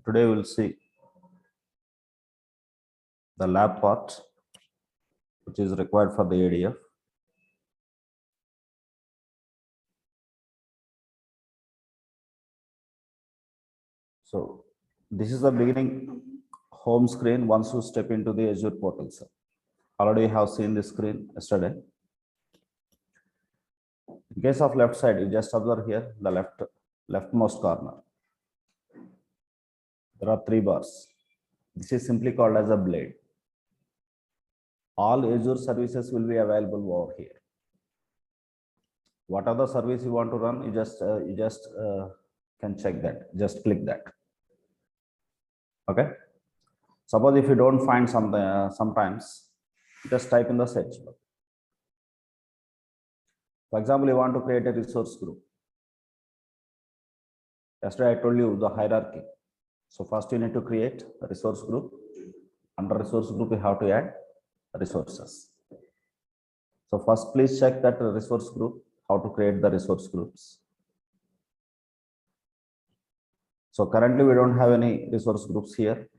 Today we'll see the lab part, which is required for the ADF. So this is the beginning home screen once you step into the Azure portal. Sir. Already you have seen this screen yesterday. In case of left side, you just observe here the leftmost corner. There are 3 bars. This is simply called as a blade. All Azure services will be available over here. What other service you want to run, you just can check that. Just click that. Okay. Suppose if you don't find something, sometimes just type in the search bar. For example, you want to create a resource group. Yesterday I told you the hierarchy. So first you need to create a resource group. Under resource group, you have to add resources. So first, please check that resource group, how to create the resource groups. So currently we don't have any resource groups here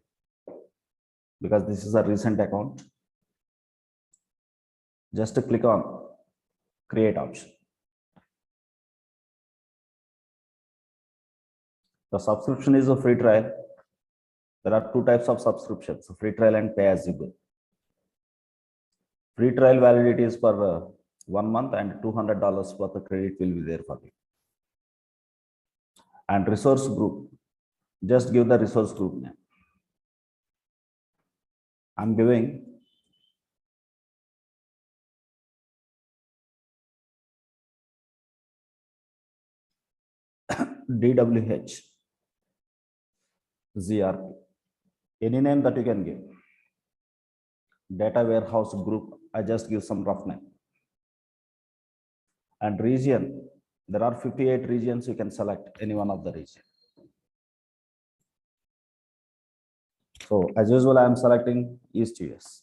because this is a recent account. Just to click on create option. The subscription is a free trial. There are 2 types of subscriptions, free trial and pay as you go. Free trial validity is for 1 month and $200 worth of credit will be there for you. And resource group, just give the resource group name. I'm giving DWH ZRP. Any name that you can give. Data warehouse group, I just give some rough name. And region, there are 58 regions, you can select any one of the region. So as usual, I am selecting East US.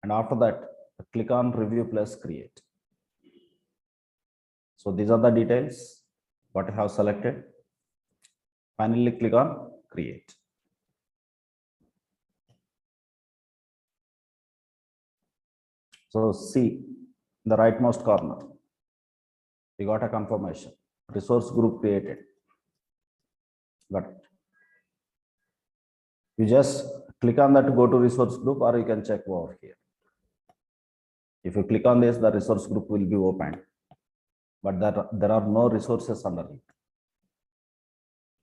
And after that, click on review plus create. So these are the details, what I have selected. Finally, click on create. So see the rightmost corner. We got a confirmation. Resource group created. Got it. You just click on that to go to resource group, or you can check over here. If you click on this, the resource group will be opened, but there are no resources under it.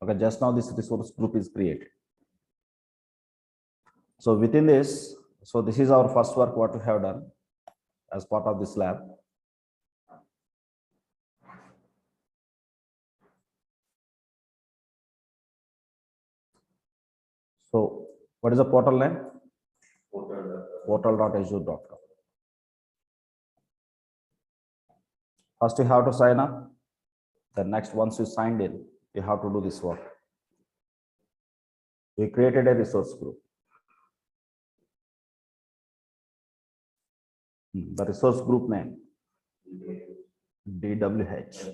Okay, just now this resource group is created. So within this, so this is our first work what we have done as part of this lab. So what is the portal name? Portal.azure.com. First you have to sign up. Then next, once you signed in, you have to do this work. We created a resource group. The resource group name DWH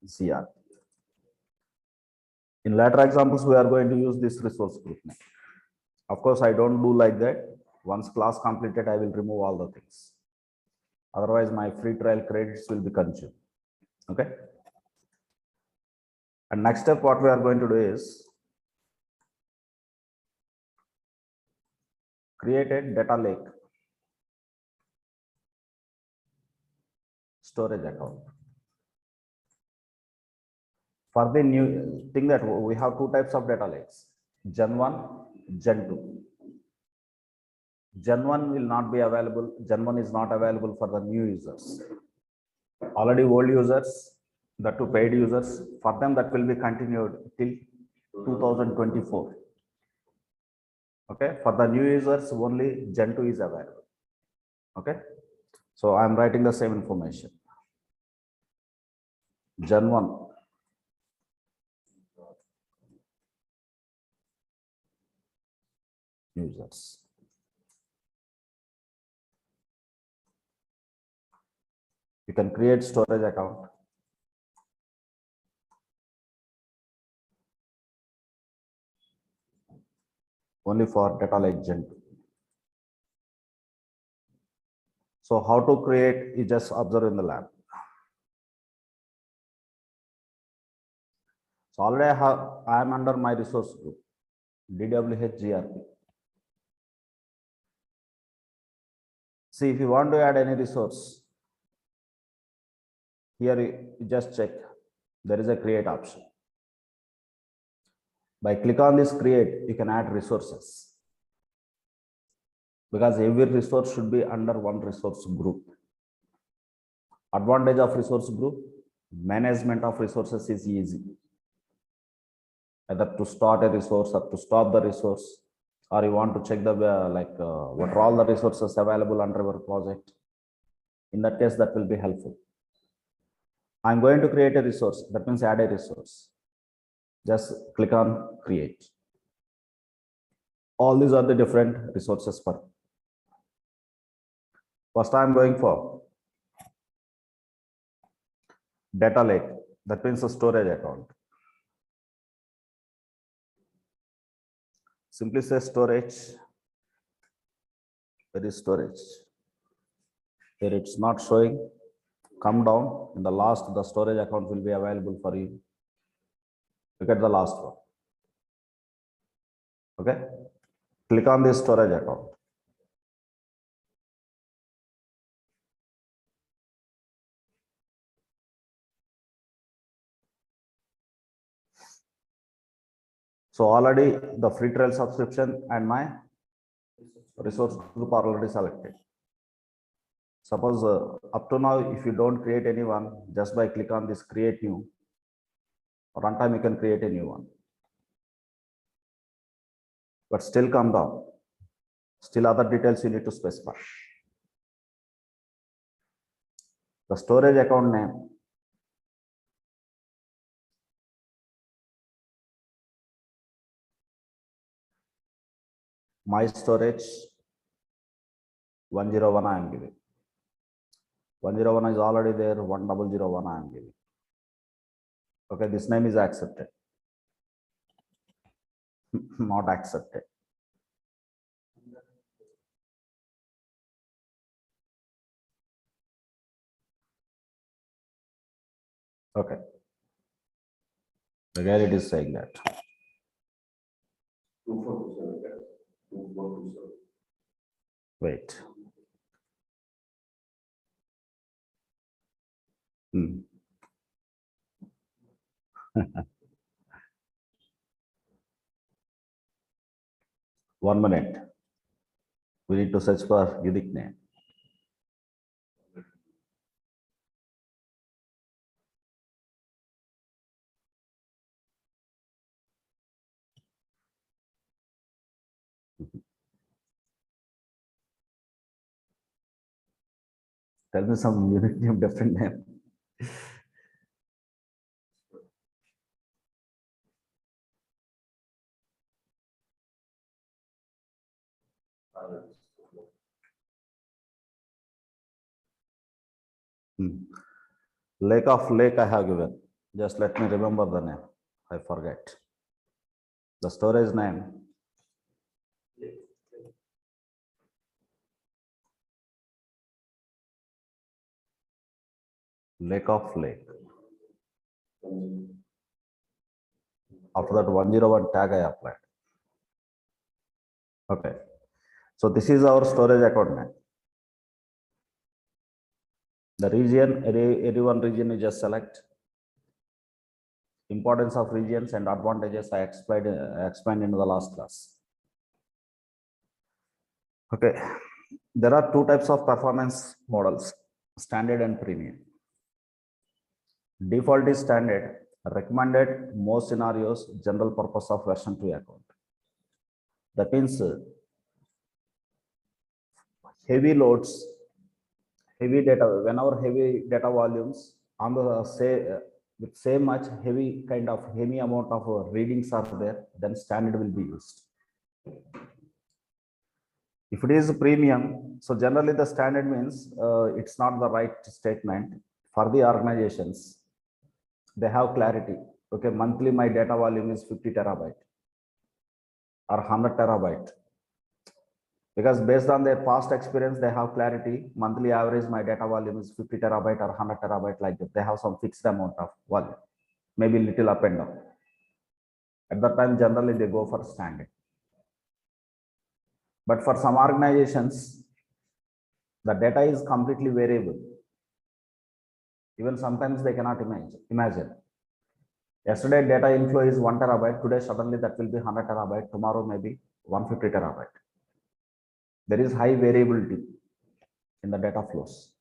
CR. In later examples, we are going to use this resource group name. Of course, I don't do like that. Once class completed, I will remove all the things. Otherwise, my free trial credits will be consumed. Okay. And next step, what we are going to do is create a data lake storage account. For the new thing that we have 2 types of data lakes, Gen1, Gen2. Gen1 will not be available. Gen1 is not available for the new users. Already old users, the 2 paid users, for them that will be continued till 2024. Okay, for the new users only Gen2 is available. Okay, so I am writing the same information. Gen1 users. You can create storage account. only for Data Lake Gen2. So how to create, you just observe in the lab. So already I am under my resource group, DWH GRP. See, if you want to add any resource, here you just check, there is a create option. By click on this create, you can add resources. Because every resource should be under one resource group. Advantage of resource group, management of resources is easy. Either to start a resource or to stop the resource, or you want to check the what are all the resources available under your project. In that case, that will be helpful. I'm going to create a resource. That means add a resource. Just click on create. All these are the different resources for. First, I'm going for data lake. That means a storage account. Simply say storage. Where is storage? Here it's not showing. Come down. In the last, the storage account will be available for you. Look at the last one. Okay. Click on this storage account. So already the free trial subscription and my resource group are already selected. Suppose up to now, if you don't create anyone, just by click on this create new, runtime you can create a new one. But still come down. Still other details you need to specify. The storage account name. My storage 101 I am giving. 101 is already there, 1001 I am giving. Okay, this name is accepted. Not accepted. Okay. Again, it is saying that. Wait. Hmm. 1 minute. We need to search for unique name. Tell me some unique name, different name. Lake of Lake I have given. Just let me remember the name. I forget. The storage name. Lake of Lake. After that 101 tag I applied. Okay. So this is our storage account name. The region, any one region you just select. Importance of regions and advantages I explained in the last class. Okay. There are two types of performance models, standard and premium. Default is standard, recommended most scenarios, general purpose of version 2 account. That means heavy loads, heavy data, whenever heavy data volumes on the with same much heavy amount of readings are there, then standard will be used. If it is premium, so generally the standard means it's not the right statement for the organizations. They have clarity. Okay, monthly my data volume is 50 terabyte. or 100 terabyte. Because based on their past experience, they have clarity. Monthly average, my data volume is 50 terabyte or 100 terabyte like that. They have some fixed amount of volume, maybe little up and down. At that time, generally they go for standard. But for some organizations, the data is completely variable. Even sometimes they cannot imagine. Yesterday data inflow is 1 terabyte. Today suddenly that will be 100 terabyte. Tomorrow maybe 150 terabyte. There is high variability in the data flows.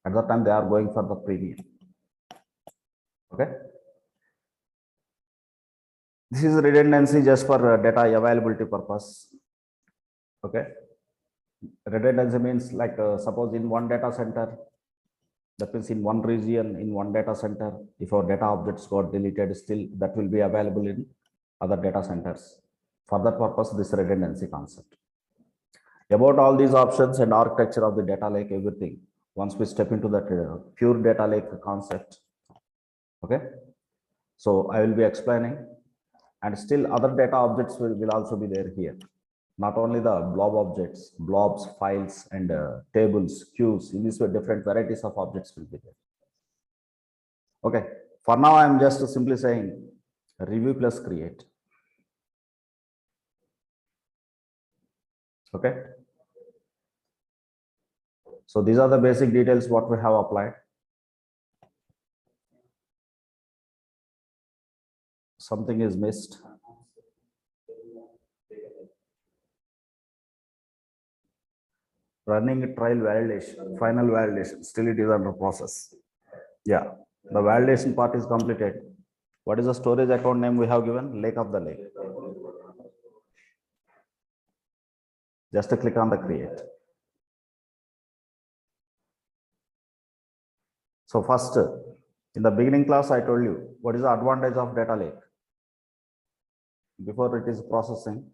At that time they are going for the premium. Okay. This is redundancy just for data availability purpose. Okay. Redundancy means like suppose in one data center, that means in one region, in one data center, if our data objects got deleted, still that will be available in other data centers. For that purpose, this redundancy concept. About all these options and architecture of the data lake, everything, once we step into that pure data lake concept. Okay. So I will be explaining, and still other data objects will also be there here. Not only the blob objects, blobs, files, and tables, queues. In this way, different varieties of objects will be there. Okay. For now, I am just simply saying review plus create. Okay. So these are the basic details what we have applied. Something is missed. Running a trial validation, final validation, still it is under process. Yeah, the validation part is completed. What is the storage account name we have given? Lake of the Lake. Just to click on the create. So first, in the beginning class, I told you what is the advantage of data lake. Before it is processing,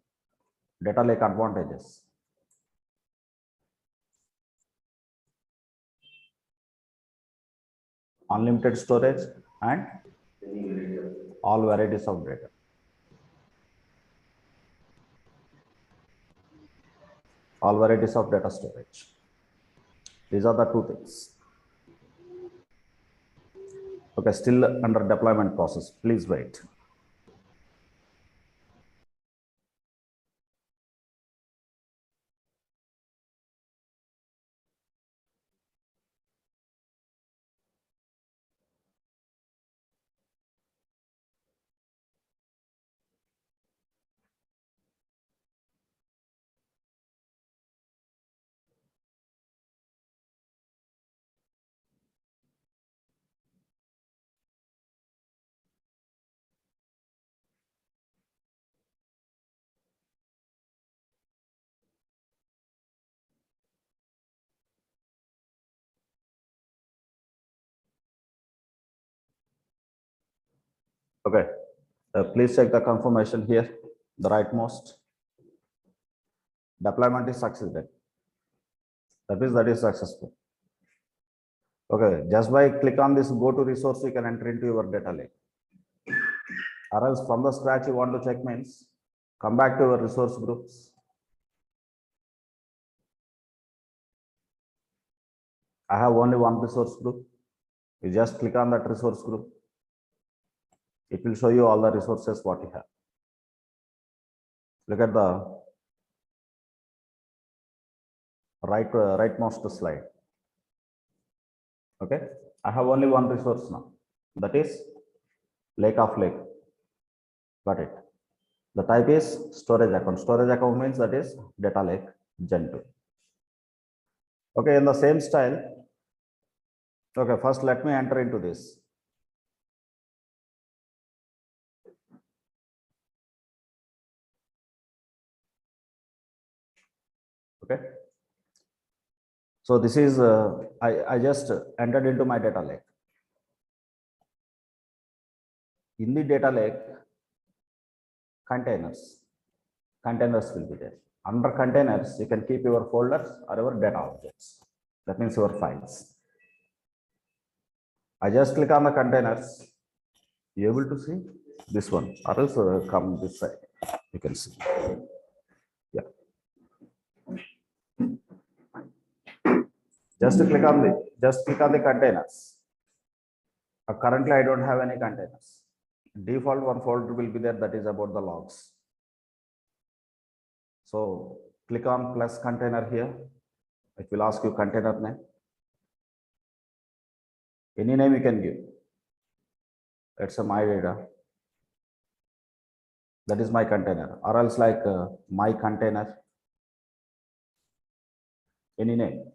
data lake advantages. Unlimited storage and all varieties of data. All varieties of data storage. These are the two things. Okay, still under deployment process. Please wait. Okay, please check the confirmation here, the rightmost. Deployment is succeeded. That means that is successful. Okay, just by click on this go to resource, you can enter into your data lake. Or else from the scratch you want to check means, come back to your resource groups. I have only one resource group. You just click on that resource group. It will show you all the resources what you have. Look at the rightmost slide. Okay, I have only one resource now. That is Lake of Lake. Got it. The type is storage account. Storage account means that is data lake Gen2. Okay, in the same style. Okay, first let me enter into this. Okay. So this is, I just entered into my data lake. In the data lake, containers will be there. Under containers, you can keep your folders or your data objects. That means your files. I just click on the containers. You able to see this one, or else come this side. You can see. Just click on the containers. Currently, I don't have any containers. Default one folder will be there, that is about the logs. So click on plus container here. It will ask you container name. Any name you can give. It's a my data. That is my container, or else like my container. Any name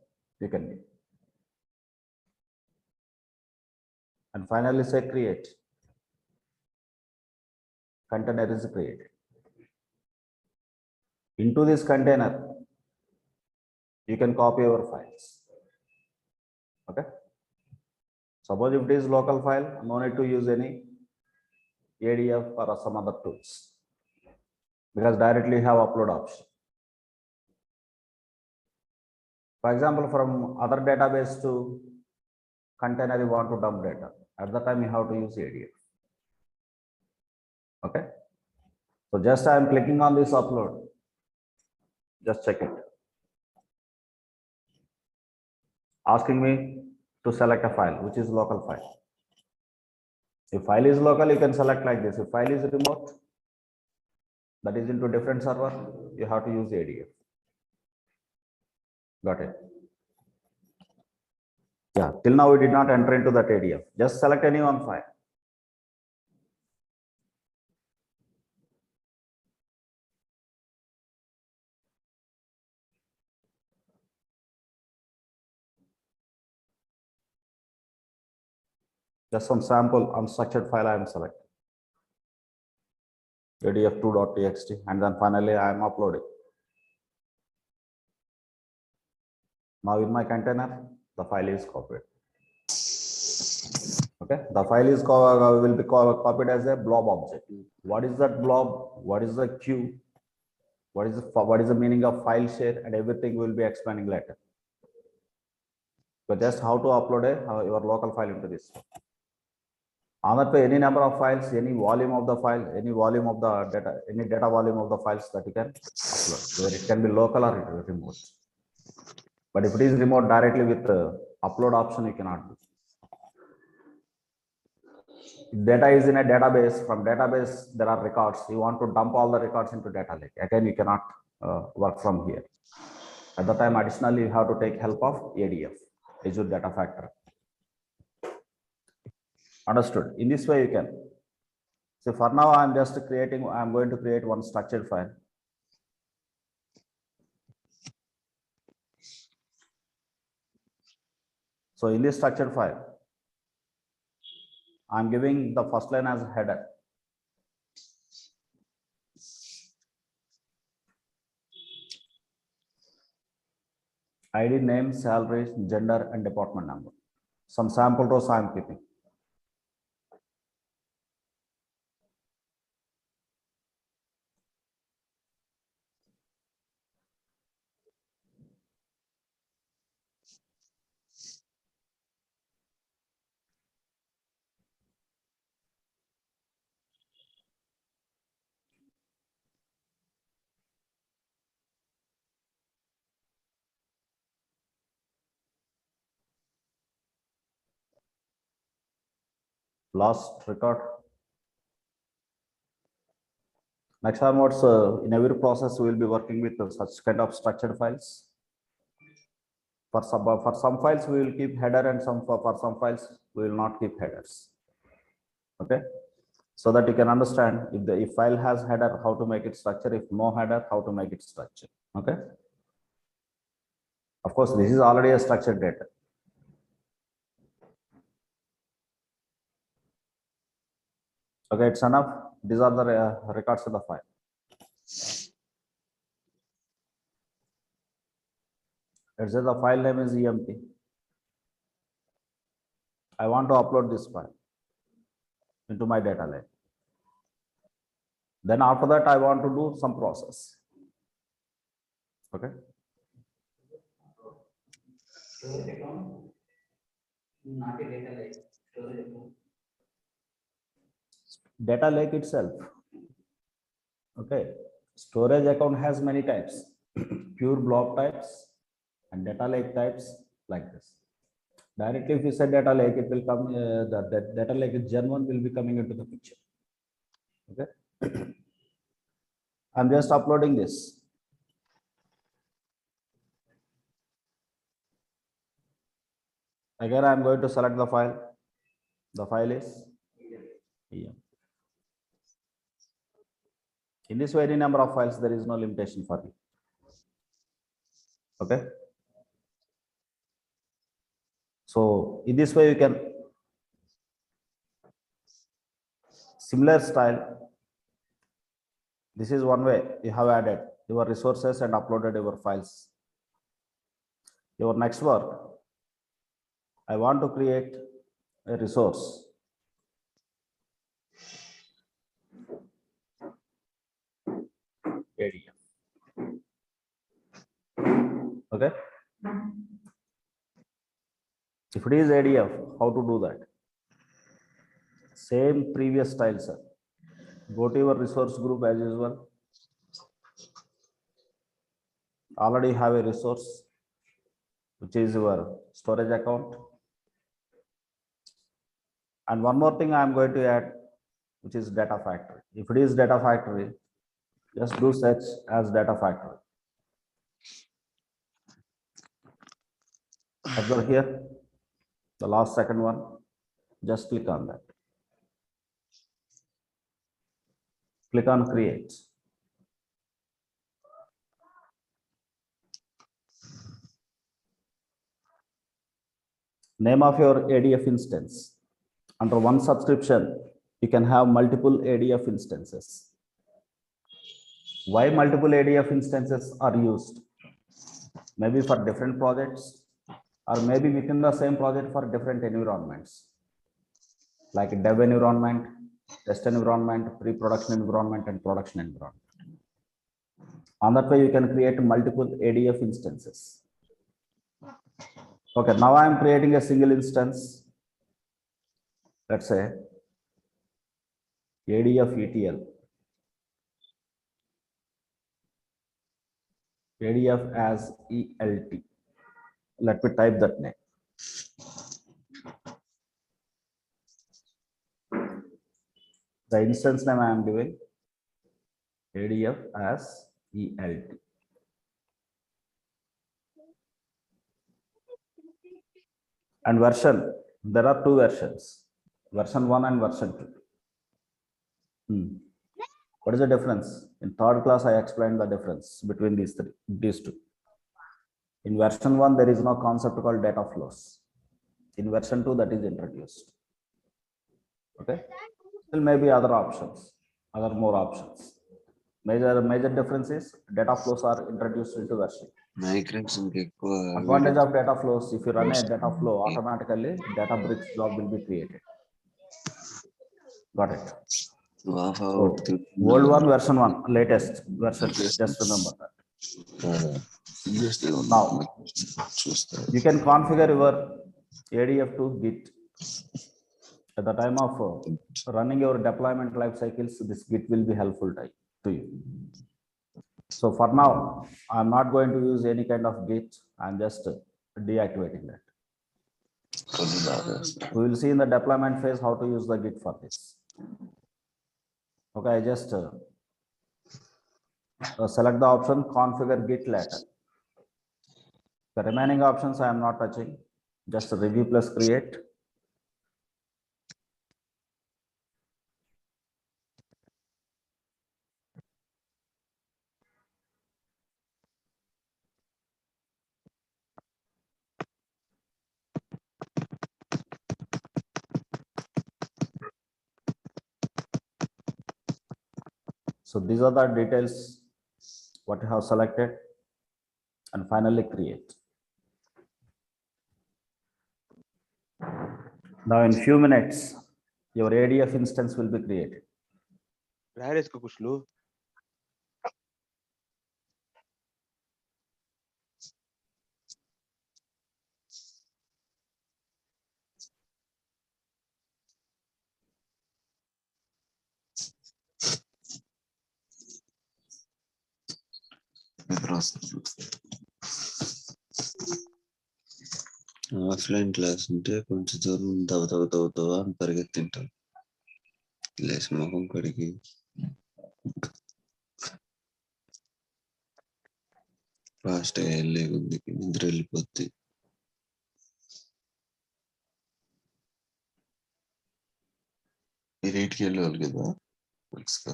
you can give. And finally say create. Container is created. Into this container, you can copy your files. Okay. Suppose if it is local file, no need to use any ADF or some other tools, because directly you have upload option. For example, from other database to container, you want to dump data. At the time, you have to use ADF. Okay. So just I am clicking on this upload. Just check it. Asking me to select a file, which is local file. If file is local, you can select like this. If file is remote, that is into different server, you have to use ADF. Got it? Yeah, till now we did not enter into that ADF. Just select any one file. Just some sample unstructured file I am selecting. ADF2.txt, and then finally I am uploading. Now in my container, the file is copied. Okay, the file is will be copied as a blob object. What is that blob? What is the queue? What is the meaning of file share, and everything will be explaining later. So just how to upload your local file into this. On that way, any number of files, any volume of the file, any volume of the data, any data volume of the files that you can upload, whether it can be local or remote. But if it is remote, directly with the upload option, you cannot do. If data is in a database, from database there are records. You want to dump all the records into data lake. Again, you cannot work from here. At the time, additionally, you have to take help of ADF, Azure Data Factory. Understood? In this way, you can. So for now, I'm going to create one structured file. So in this structured file, I'm giving the first line as a header. ID, name, salary, gender, and department number. Some sample rows I'm keeping. Last record. Next onwards, in every process, we will be working with such kind of structured files. For some files, we will keep header, and for some files, we will not keep headers. Okay, so that you can understand if file has header, how to make it structure. If no header, how to make it structure. Okay. Of course, this is already a structured data. Okay, it's enough. These are the records of the file. Let's say the file name is EMP. I want to upload this file into my data lake. Then after that, I want to do some process. Okay. Not a data lake. Data lake itself. Okay. Storage account has many types. Pure blob types and data lake types, like this. Directly, if you say data lake, it will come, the data lake Gen1 will be coming into the picture. Okay. I'm just uploading this. Again, I'm going to select the file. The file is EM. In this very number of files, there is no limitation for you. Okay. So in this way, you can similar style. This is one way you have added your resources and uploaded your files. Your next work, I want to create a resource. ADF. Okay. If it is ADF, how to do that? Same previous style, sir. Go to your resource group as usual. Already have a resource, which is your storage account. And one more thing I am going to add, which is data factory. If it is data factory, just do search as data factory. Observe here, the last second one, just click on that. Click on create. Name of your ADF instance. Under one subscription, you can have multiple ADF instances. Why multiple ADF instances are used? Maybe for different projects, or maybe within the same project for different environments, like dev environment, test environment, pre-production environment, and production environment. On that way, you can create multiple ADF instances. Okay, now I am creating a single instance. Let's say ADF ETL. ADF as ELT. Let me type that name. The instance name I am giving ADF as ELT. And version, there are two versions, version 1 and version 2. What is the difference? In third class, I explained the difference between these two. In version 1, there is no concept called data flows. In version 2, that is introduced. Okay. Still maybe other options, more options. Major difference is data flows are introduced into version. Advantage of data flows: if you run a data flow, automatically Databricks job will be created. Got it. So, old one, version 1, latest version, just remember that. Now, you can configure your ADF to Git. At the time of running your deployment life cycles, this Git will be helpful to you. So for now, I'm not going to use any kind of Git. I'm just deactivating that. We will see in the deployment phase how to use the Git for this. Okay, I just select the option configure Git later. The remaining options I am not touching. Just review plus create. So these are the details what you have selected, and finally create. Now in few minutes, your ADF instance will be created. Offline class ఉంటే కొంచెం దూరం దవ అని పరిగెత్తింటాం. లేచి ముఖం కడిగి ఫాస్ట్గా వెళ్ళే కొద్దికి నిద్ర వెళ్ళిపోద్ది. మీరు 8కి వెళ్ళేవాళ్ళు కదా first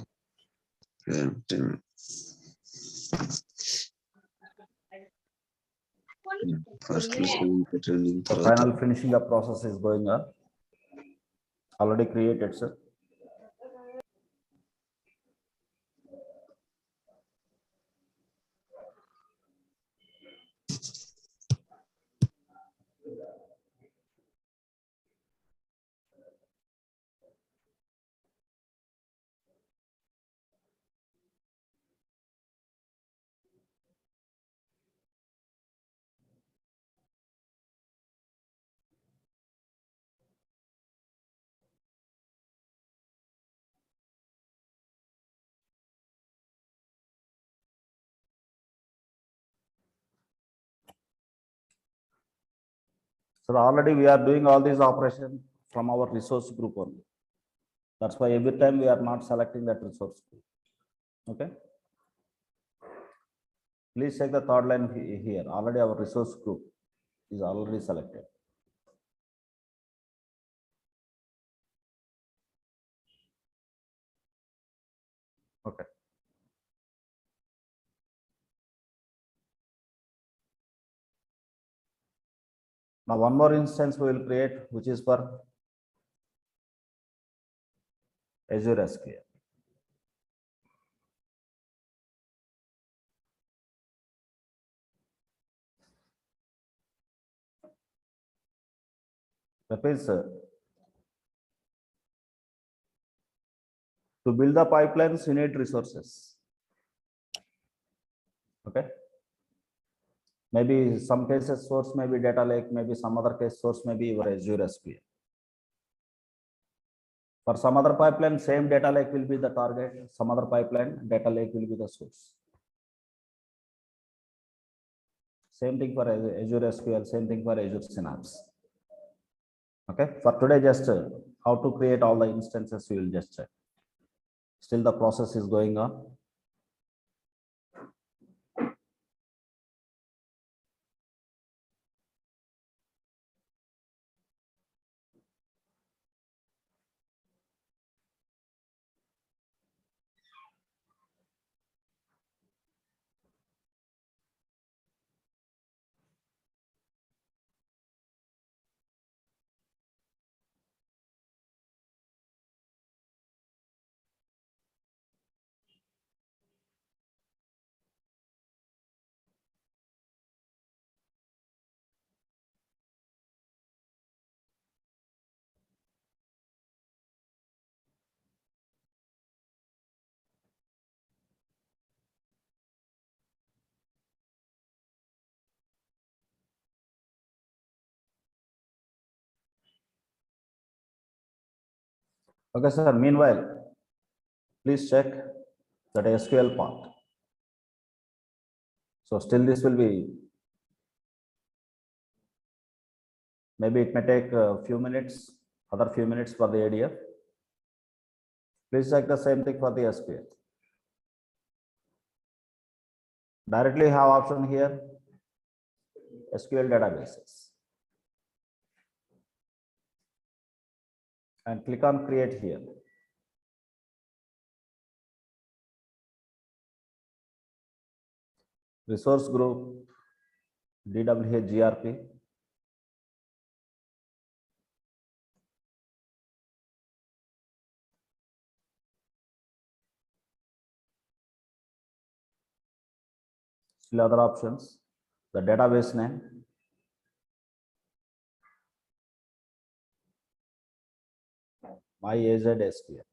training The final finishing up process is going on. Already created, sir. So already we are doing all these operations from our resource group only. That's why every time we are not selecting that resource group. Okay. Please check the third line here. Already our resource group is already selected. Okay. Now one more instance we will create, which is for Azure SQL. That is, to build the pipelines, you need resources. Okay. Maybe some cases source may be data lake, maybe some other case source may be your Azure SQL. For some other pipeline, same data lake will be the target. Some other pipeline, data lake will be the source. Same thing for Azure SQL, same thing for Azure Synapse. Okay. For today, just how to create all the instances, we will just check. Still the process is going on. Okay, sir. Meanwhile, please check that SQL part. So still this will be, maybe it may take a few minutes, other few minutes for the ADF. Please check the same thing for the SQL. Directly have option here, SQL databases. And click on create here. Resource group, DWH-GRP. Still other options, the database name, my AZ SQL.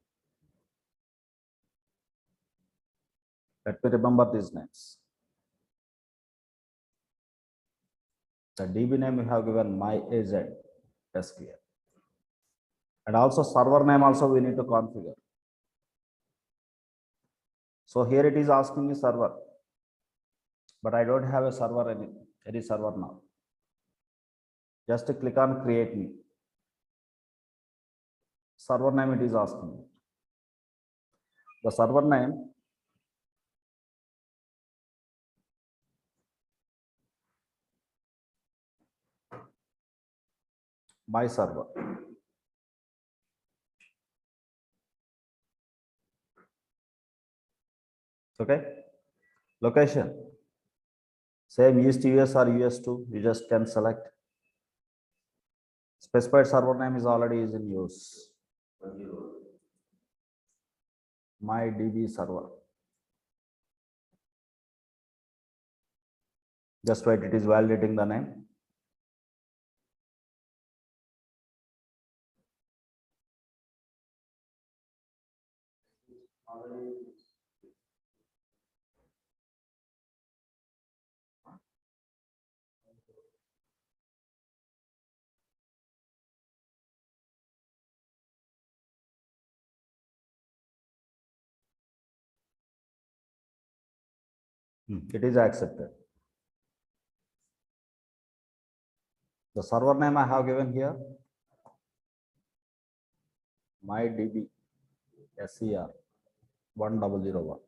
Let me remember these names. The DB name we have given my AZ SQL. And also server name also we need to configure. So here it is asking me server, but I don't have a server, any server now. Just click on create me. Server name it is asking. The server name my server. Okay. Location. Same East US or US2. You just can select. Specified server name is already is in use. My DB server. Just wait, it is validating the name. It is accepted. The server name I have given here, my DB SER 1001.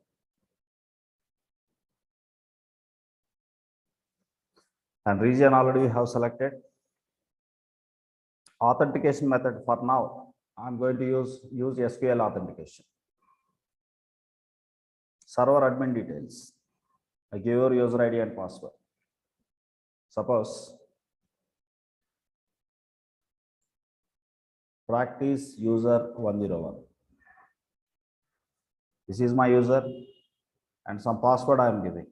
And region already we have selected. Authentication method for now, I'm going to use SQL authentication. Server admin details. I give your user ID and password. Suppose practice user 101. This is my user and some password I am giving.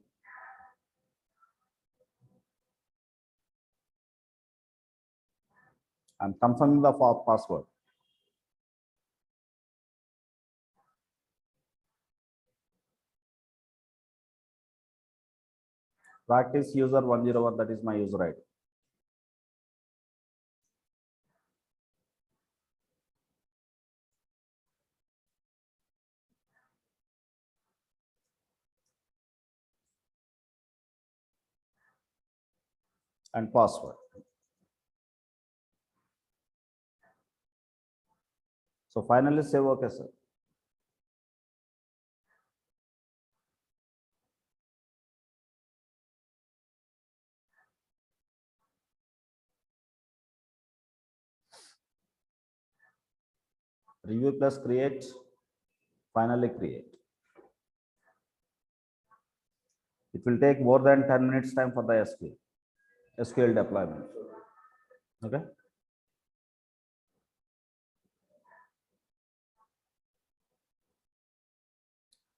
I'm confirming the password. Practice user 101, that is my user ID. And password. So finally save okay, sir. Review plus create, finally create. It will take more than 10 minutes time for the SQL deployment. Okay.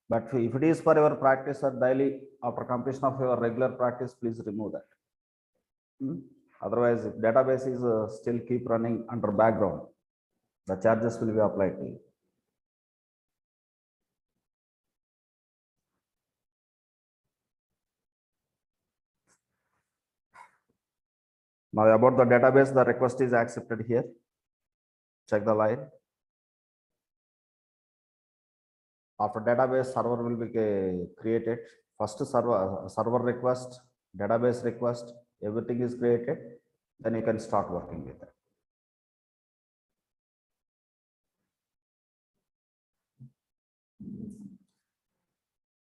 But if it is for your practice or daily, after completion of your regular practice, please remove that. Otherwise, if database is still keep running under background, the charges will be applied to you. Now about the database, the request is accepted here. Check the line. After database, server will be created. First server request, database request, everything is created. Then you can start working with it.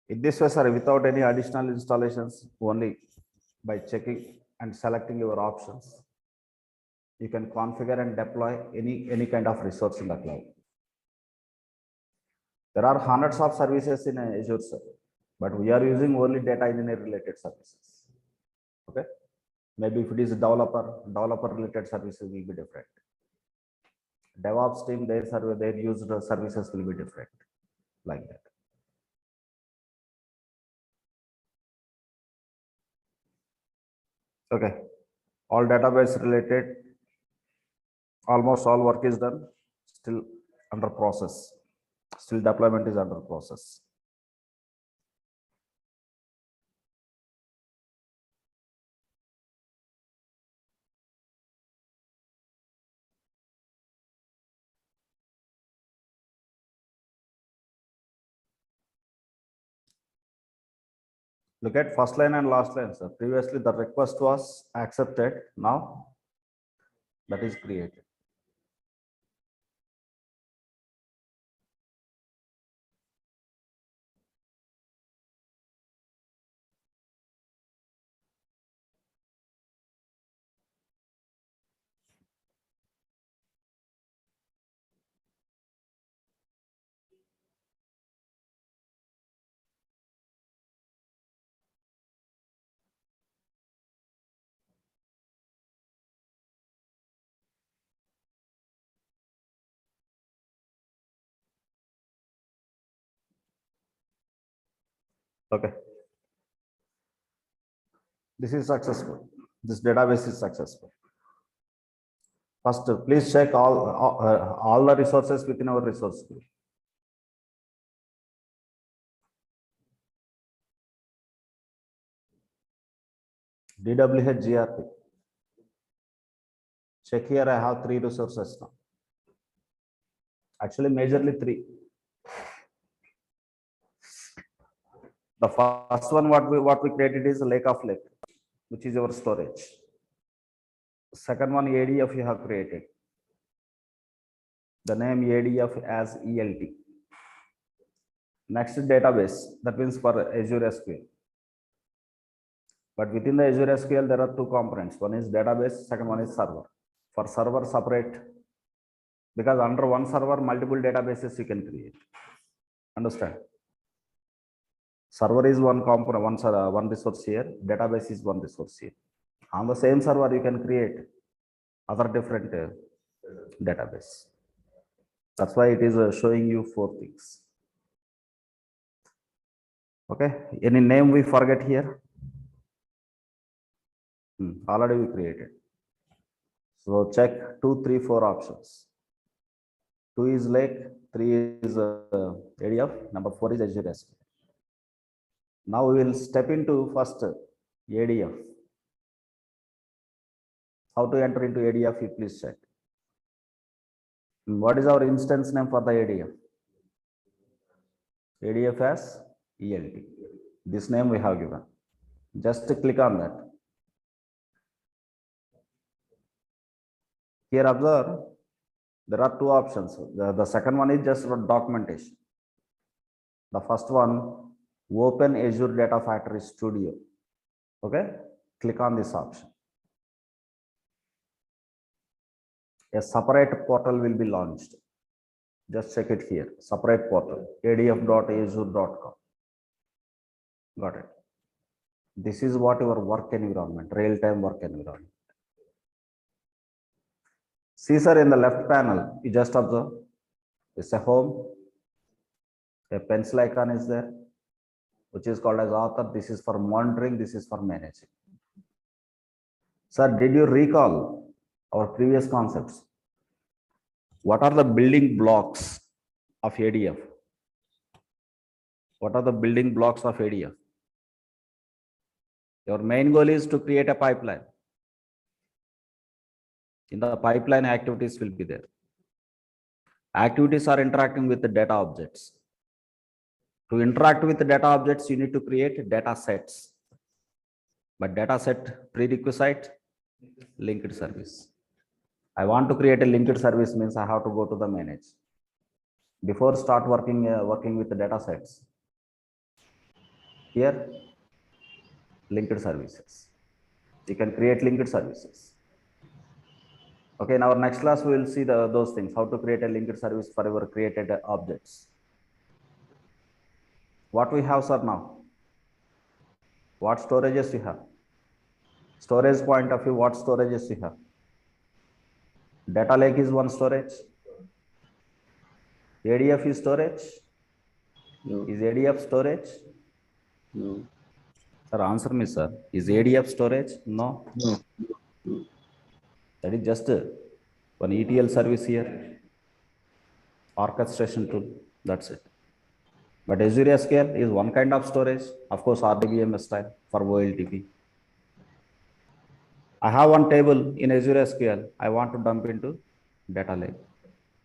In this way, sir, without any additional installations, only by checking and selecting your options, you can configure and deploy any kind of resource in the cloud. There are hundreds of services in Azure, sir, but we are using only data engineer related services. Okay, maybe if it is a developer related services will be different. DevOps team, their used services will be different, like that. Okay, all database related, almost all work is done, still under process, still deployment is under process. Look at first line and last line, sir. Previously the request was accepted. Now that is created. Okay. This is successful. This database is successful. First, please check all the resources within our resource group. DWH GRP. Check here, I have 3 resources now. Actually, majorly 3. The first one, what we created is Lake of Lake, which is your storage. Second one, ADF you have created. The name ADF as ELT. Next, database, that means for Azure SQL. But within the Azure SQL, there are 2 components. One is database, second one is server. For server, separate, because under one server, multiple databases you can create. Understand? Server is one component, one resource here. Database is one resource here. On the same server, you can create other different database. That's why it is showing you 4 things. Okay. Any name we forget here? Already we created. So check 2, 3, 4 options. 2 is Lake, 3 is ADF, number 4 is Azure SQL. Now we will step into first ADF. How to enter into ADF, you please check. What is our instance name for the ADF? ADF as ELT. This name we have given. Just click on that. Here observe, there are 2 options. The second one is just documentation. The first one, open Azure Data Factory Studio. Okay, click on this option. A separate portal will be launched. Just check it here. Separate portal, adf.azure.com. Got it. This is what your work environment, real-time work environment. See, sir, in the left panel, you just observe. It's a home. A pencil icon is there, which is called as author. This is for monitoring. This is for managing. Sir, did you recall our previous concepts? What are the building blocks of ADF? What are the building blocks of ADF? Your main goal is to create a pipeline. In the pipeline, activities will be there. Activities are interacting with the data objects. To interact with the data objects, you need to create data sets. But data set prerequisite, linked service. I want to create a linked service means I have to go to the manage. Before start working with the data sets. Here, linked services. You can create linked services. Okay, in our next class, we will see those things, how to create a linked service for your created objects. What we have, sir, now? What storages you have? Storage point of view, what storages you have? Data lake is one storage. ADF is storage. No. Is ADF storage? No. Sir, answer me, sir. Is ADF storage? No. No. That is just one ETL service here. Orchestration tool. That's it. But Azure SQL is one kind of storage. Of course, RDBMS style for OLTP. I have one table in Azure SQL. I want to dump into data lake.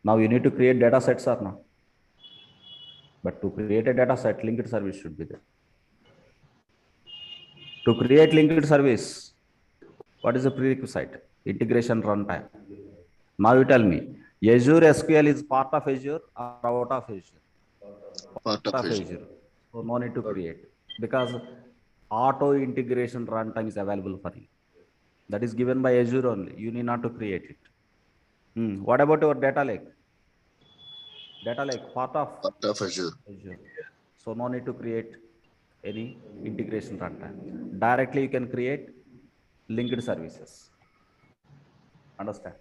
Now you need to create data sets or not. But to create a data set, linked service should be there. To create linked service, what is the prerequisite? integration runtime. Now you tell me, Azure SQL is part of Azure or out of Azure? Part Part of of Azure. Azure. So no need to create, because auto integration runtime is available for you. That is given by Azure only. You need not to create it. What about your data lake? Data lake, part of Part of Azure. Azure. So no need to create any integration runtime. Directly you can create linked services. Understand?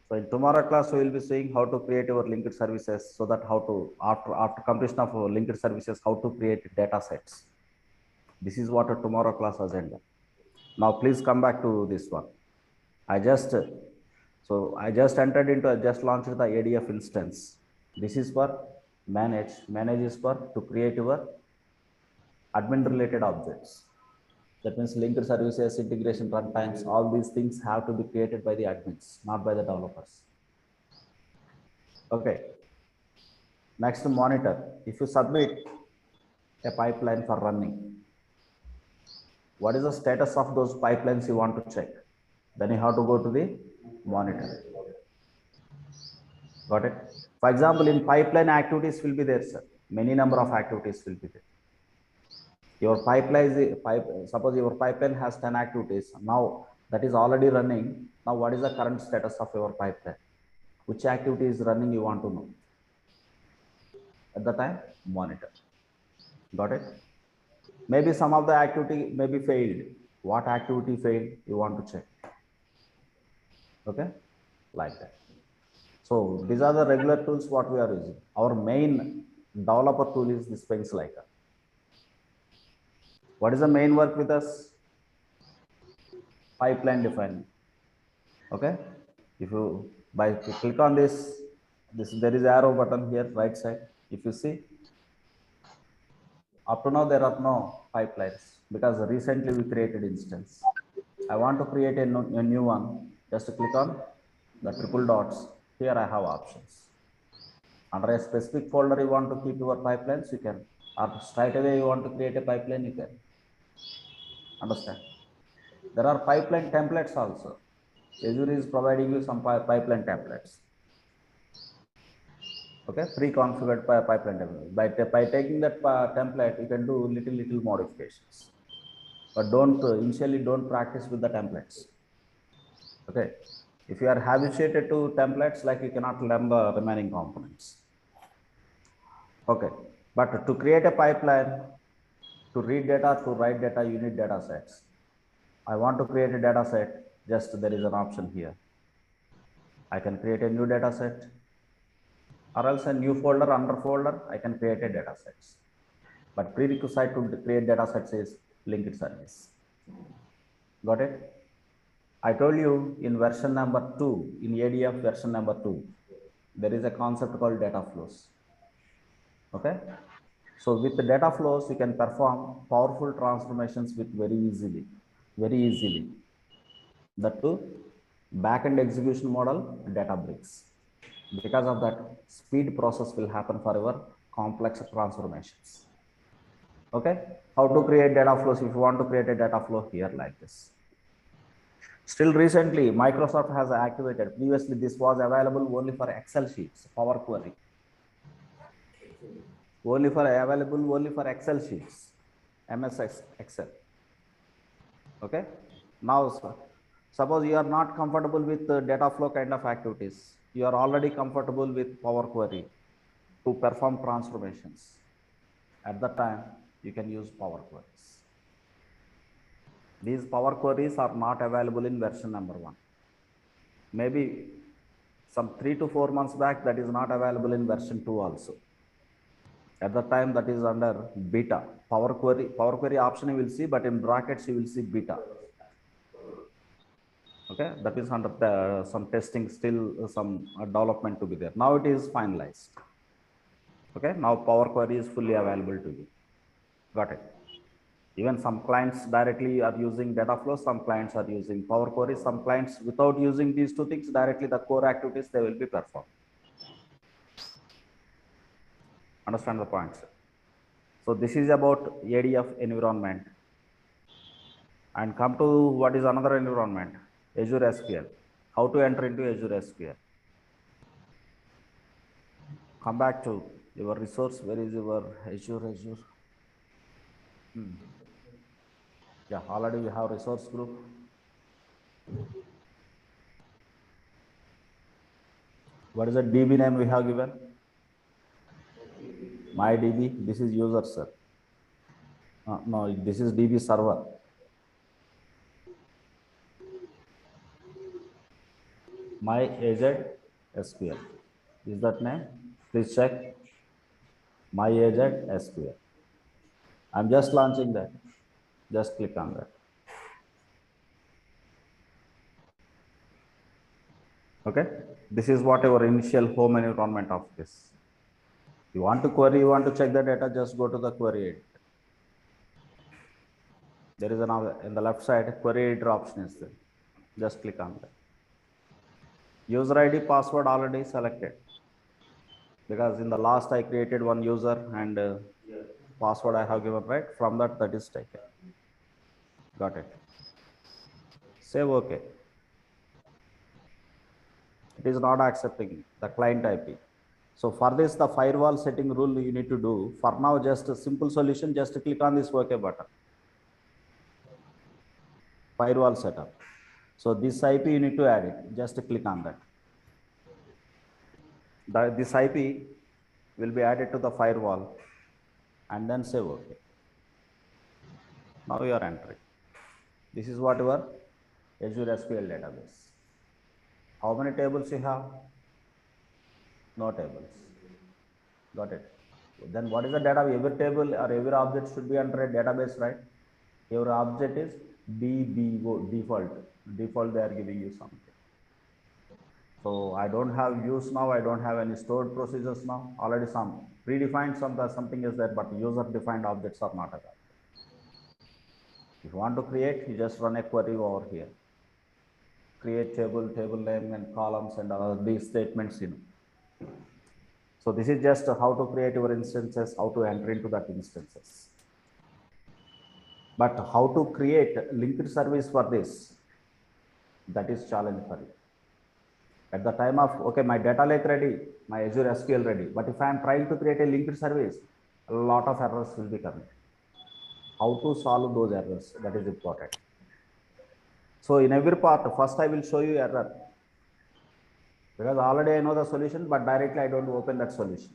So in tomorrow class, we will be seeing how to create our linked services, so that how to, after completion of our linked services, how to create data sets. This is what a tomorrow class agenda. Now please come back to this one. I just entered into, I just launched the ADF instance. This is for manage. Manage is for to create your admin related objects. That means linked services, integration runtimes, all these things have to be created by the admins, not by the developers. Okay. Next, monitor. If you submit a pipeline for running, what is the status of those pipelines you want to check? Then you have to go to the monitor. Got it? For example, in pipeline, activities will be there, sir. Many number of activities will be there. Your pipeline suppose your pipeline has 10 activities. Now that is already running. Now what is the current status of your pipeline? Which activity is running, you want to know. At the time, monitor. Got it? Maybe some of the activity may be failed. What activity failed, you want to check. Okay? Like that. So these are the regular tools what we are using. Our main developer tool is this Liker. What is the main work with us? Pipeline defining. Okay? If you click on this, there is arrow button here, right side. If you see, up to now there are no pipelines, because recently we created instance. I want to create a new one. Just click on the triple dots. Here I have options. Under a specific folder you want to keep your pipelines, you can. Or straight away you want to create a pipeline, you can. Understand? There are pipeline templates also. Azure is providing you some pipeline templates. Okay, pre-configured pipeline template. By taking that template, you can do little modifications. But initially don't practice with the templates. Okay, if you are habituated to templates, like you cannot learn the remaining components. Okay, but to create a pipeline, to read data, to write data, you need data sets. I want to create a data set. Just there is an option here. I can create a new data set, or else a new folder, under folder, I can create a data sets. But prerequisite to create data sets is linked service. Got it? I told you in version number 2, in ADF version number 2, there is a concept called data flows. Okay? So with the data flows, you can perform powerful transformations with very easily. That too, backend execution model, Databricks. Because of that, speed process will happen for your complex transformations. Okay? How to create data flows? If you want to create a data flow here like this. Still recently, Microsoft has activated. Previously, this was available only for Excel sheets, Power Query. Available only for Excel sheets, MS Excel. Okay. Now, suppose you are not comfortable with data flow kind of activities. You are already comfortable with Power Query to perform transformations. At that time, you can use Power Queries. These Power Queries are not available in version number 1. Maybe some 3 to 4 months back, that is not available in version 2 also. At the time, that is under beta. Power Query option you will see, but in brackets you will see beta. Okay, that is under some testing, still some development to be there. Now it is finalized. Okay, now Power Query is fully available to you. Got it? Even some clients directly are using data flow, some clients are using Power Query, some clients without using these two things directly, the core activities they will be performed. Understand the points? So this is about ADF environment. And come to what is another environment, Azure SQL. How to enter into Azure SQL? Come back to your resource. Where is your Azure? Yeah, already we have resource group. What is the DB name we have given? My DB. This is user, sir. No, this is DB server. My agent SQL. Is that name? Please check. My agent SQL. I'm just launching that. Just click on that. Okay. This is what our initial home environment of this. You want to query, you want to check the data, just go to the query editor. There is another in the left side query editor option is there. Just click on that. User ID password already selected because in the last I created one user and password I have given, right? From that is taken. Got it. Save OK. It is not accepting the client IP. So for this, the firewall setting rule you need to do. For now, just a simple solution, just click on this OK button. Firewall setup. So this IP you need to add it. Just click on that. This IP will be added to the firewall and then save OK. Now you are entering. This is what your Azure SQL database. How many tables you have? No tables. Got it. Then what is the data? Every table or every object should be under a database, right? Your object is DBO, default. Default, they are giving you something. So I don't have views now. I don't have any stored procedures now. Already some predefined something is there, but user defined objects are not available. If you want to create, you just run a query over here. Create table name and columns and all these statements in. So this is just how to create your instances, how to enter into that instances. But how to create linked service for this, that is challenge for you. At the time of, okay, my data lake ready, my Azure SQL ready. But if I am trying to create a linked service, a lot of errors will be coming. How to solve those errors, that is important. So in every part, first I will show you error. Because already I know the solution, but directly I don't open that solution.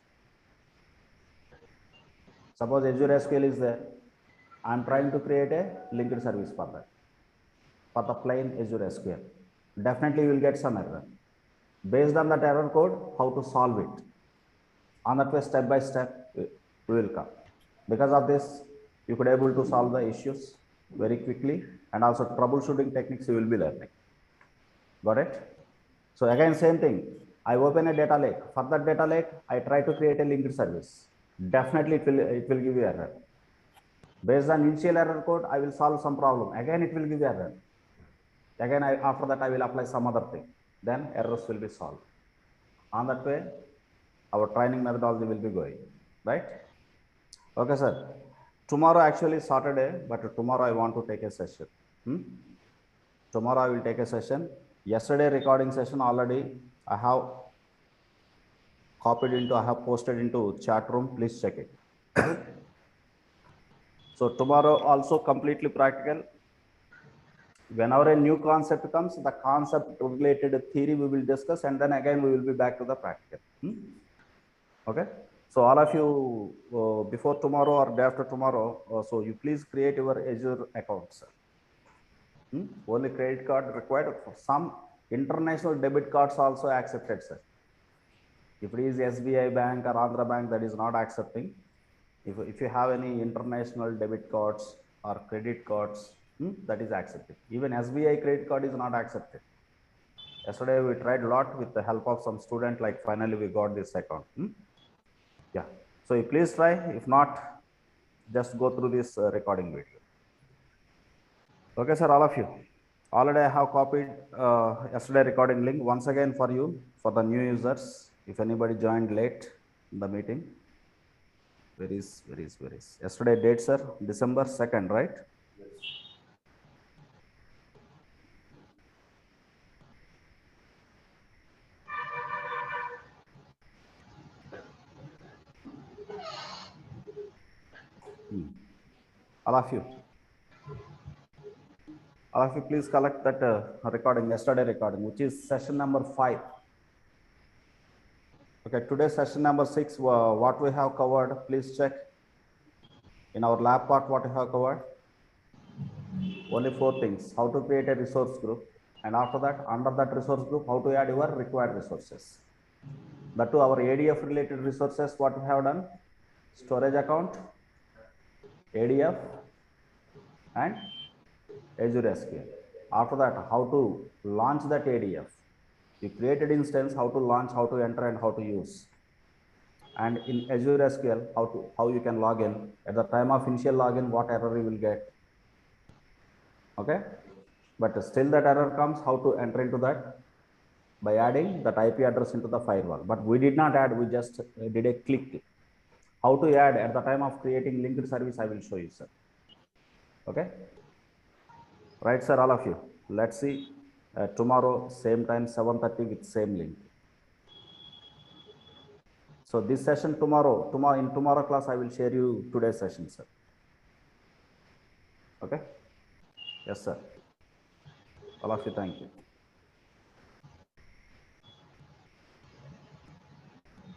Suppose Azure SQL is there. I'm trying to create a linked service for that. For the plain Azure SQL. Definitely you will get some error. Based on that error code, how to solve it. On that way, step by step, we will come. Because of this, you could able to solve the issues very quickly, and also troubleshooting techniques you will be learning. Got it? So again, same thing. I open a data lake. For that data lake, I try to create a linked service. Definitely it will give you error. Based on initial error code, I will solve some problem. Again, it will give error. Again, after that, I will apply some other thing. Then errors will be solved. On that way, our training methodology will be going, right? Okay, sir. Tomorrow actually is Saturday, but tomorrow I want to take a session. Tomorrow I will take a session. Yesterday recording session already I have I have posted into chat room. Please check it. So tomorrow also completely practical. Whenever a new concept comes, the concept related theory we will discuss, and then again we will be back to the practical. Okay. So all of you, before tomorrow or day after tomorrow, so you please create your Azure account, sir. Only credit card required. For some international debit cards also accepted, sir. If it is SBI Bank or Andhra Bank, that is not accepting. If you have any international debit cards or credit cards, that is accepted. Even SBI credit card is not accepted. Yesterday we tried a lot with the help of some student, like finally we got this account. Yeah. So you please try. If not, just go through this recording video. Okay, sir, all of you. Already I have copied yesterday recording link once again for you, for the new users. If anybody joined late in the meeting. Where is? Yesterday date, sir, December 2nd, right? Yes. All of you. All of you, please collect that recording, yesterday recording, which is session number 5. Okay, today's session number 6, what we have covered, please check. In our lab part, what we have covered? Only 4 things. How to create a resource group. And after that, under that resource group, how to add your required resources. That to our ADF related resources, what we have done? Storage account, ADF, and Azure SQL. After that, how to launch that ADF. You created instance, how to launch, how to enter, and how to use. And in Azure SQL, how you can log in. At the time of initial login, what error you will get. Okay, but still that error comes, how to enter into that? By adding that IP address into the firewall. But we did not add, we just did a click. How to add at the time of creating linked service, I will show you, sir. Okay, right, sir, all of you. Let's see tomorrow, same time, 7:30 with same link. So this session tomorrow in tomorrow class, I will share you today's session, sir. Okay. Yes, sir. All of you, thank you.